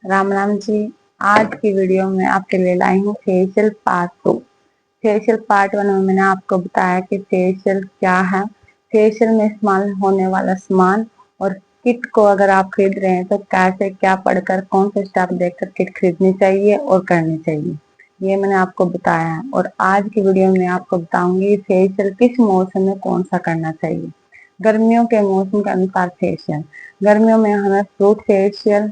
राम राम जी। आज की वीडियो में आपके लिए लाई हूँ फेशियल पार्ट 2। फेशियल पार्ट 1 में मैंने आपको बताया कि फेशियल क्या है, फेशियल में इस्तेमाल होने वाला सामान और किट को अगर आप खरीद रहे हैं तो कैसे क्या पढ़कर कौन से स्टेप देखकर किट खरीदनी चाहिए और करनी चाहिए, ये मैंने आपको बताया है। और आज की वीडियो में आपको बताऊंगी फेशियल किस मौसम में कौन सा करना चाहिए। गर्मियों के मौसम के अनुसार फेशियल, गर्मियों में हमें फ्रूट फेशियल,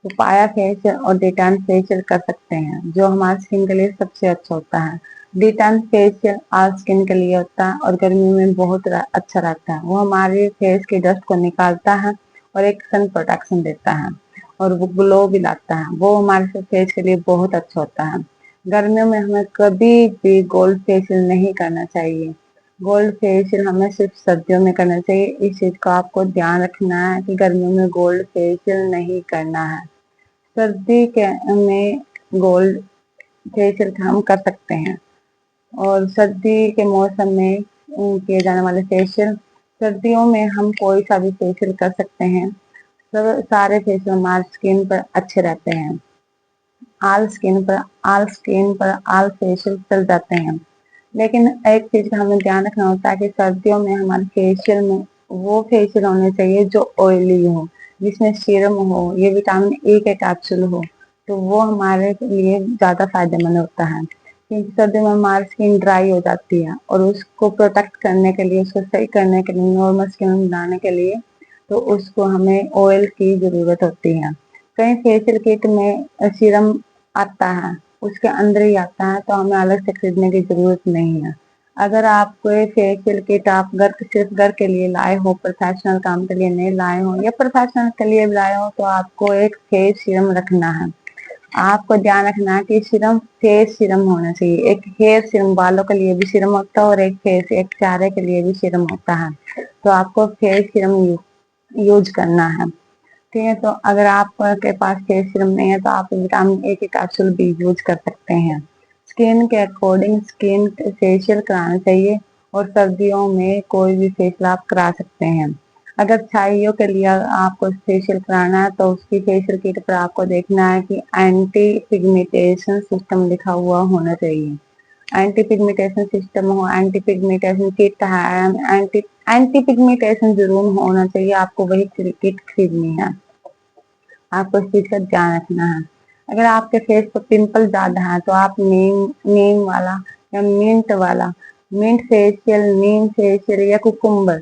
पपाया फेशियल और डिटैन फेशियल कर सकते हैं, जो हमारी स्किन के लिए सबसे अच्छा होता है। डिटैन फेशियल ऑल स्किन के लिए होता है और गर्मियों में बहुत अच्छा रहता है। वो हमारे फेस की डस्ट को निकालता है और एक सन प्रोटेक्शन देता है और वो ग्लो भी लाता है। वो हमारे फेस के लिए बहुत अच्छा होता है। गर्मियों में हमें कभी भी गोल्ड फेशियल नहीं करना चाहिए। गोल्ड फेशियल हमें सिर्फ सर्दियों में करना चाहिए। इस चीज का आपको ध्यान रखना है कि गर्मियों में गोल्ड फेशियल नहीं करना है। सर्दी के में गोल्ड फेशियल हम कर सकते हैं और सर्दी के मौसम में किए जाने वाले फेशियल, सर्दियों में हम कोई सा भी फेशियल कर सकते हैं। सब सारे फेशियल हमारी स्किन पर अच्छे रहते हैं। ऑल स्किन पर ऑल फेशियल चल जाते हैं। लेकिन एक चीज का हमें ध्यान रखना होता है कि सर्दियों में हमारे फेशियल में वो फेशियल होने चाहिए जो ऑयली हो, जिसमें सीरम हो, ये विटामिन ए के कैप्सूल हो, तो वो हमारे लिए ज्यादा फायदेमंद होता है। क्योंकि सर्दियों में हमारी स्किन ड्राई हो जाती है और उसको प्रोटेक्ट करने के लिए, उसको सही करने के लिए, नॉर्मल स्किन बनाने के लिए तो उसको हमें ऑयल की जरूरत होती है। कई फेशियल किट में सीरम आता है, उसके अंदर ही आता है, तो हमें अलग से खरीदने की जरूरत नहीं है। अगर आपको ये फेशियल किट आप सिर्फ घर के लिए लाए हो, प्रोफेशनल काम के लिए नहीं लाए हो या प्रोफेशनल के लिए लाए हो, तो आपको एक फेस सीरम रखना है। आपको ध्यान रखना है कि सीरम फेस सीरम होना चाहिए। एक हेयर सीरम, बालों के लिए भी सीरम होता है और एक चेहरे के लिए भी सीरम होता है। तो आपको फेस सीरम यूज करना है। ठीक है, तो अगर आपके पास फेस सीरम नहीं है तो आप विटामिन ए के कैप्सूल भी यूज कर सकते हैं। स्किन के अकॉर्डिंग स्किन फेशियल कराना चाहिए और सर्दियों में कोई भी फेशियल आप करा सकते हैं। अगर छाइयों के लिए आपको फेशियल कराना है तो उसकी फेशियल किट पर आपको देखना है कि एंटी पिगमेंटेशन सिस्टम लिखा हुआ होना चाहिए। एंटी पिगमेंटेशन सिस्टम हो, एंटी पिगमेंटेशन किट है, एंटी पिगमेंटेशन जरूर होना चाहिए। आपको वही किट खरीदनी है। आपको इस चीज का ध्यान रखना है। अगर आपके फेस पर पिंपल ज्यादा है तो आप नीम वाला या नीम फेशियल या कुकुम्बर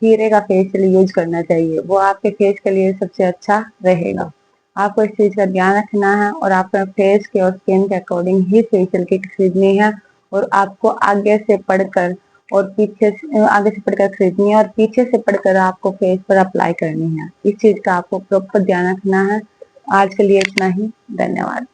खीरे का फेशियल यूज करना चाहिए। वो आपके फेस के लिए सबसे अच्छा रहेगा। आपको इस चीज का ध्यान रखना है और आपके फेस के और स्किन के अकॉर्डिंग ही फेशियल किट खरीदनी है और आपको आगे से पढ़कर खरीदनी है और पीछे से पढ़कर आपको फेस पर अप्लाई करनी है। इस चीज का आपको प्रॉपर ध्यान रखना है। आज के लिए इतना ही। धन्यवाद।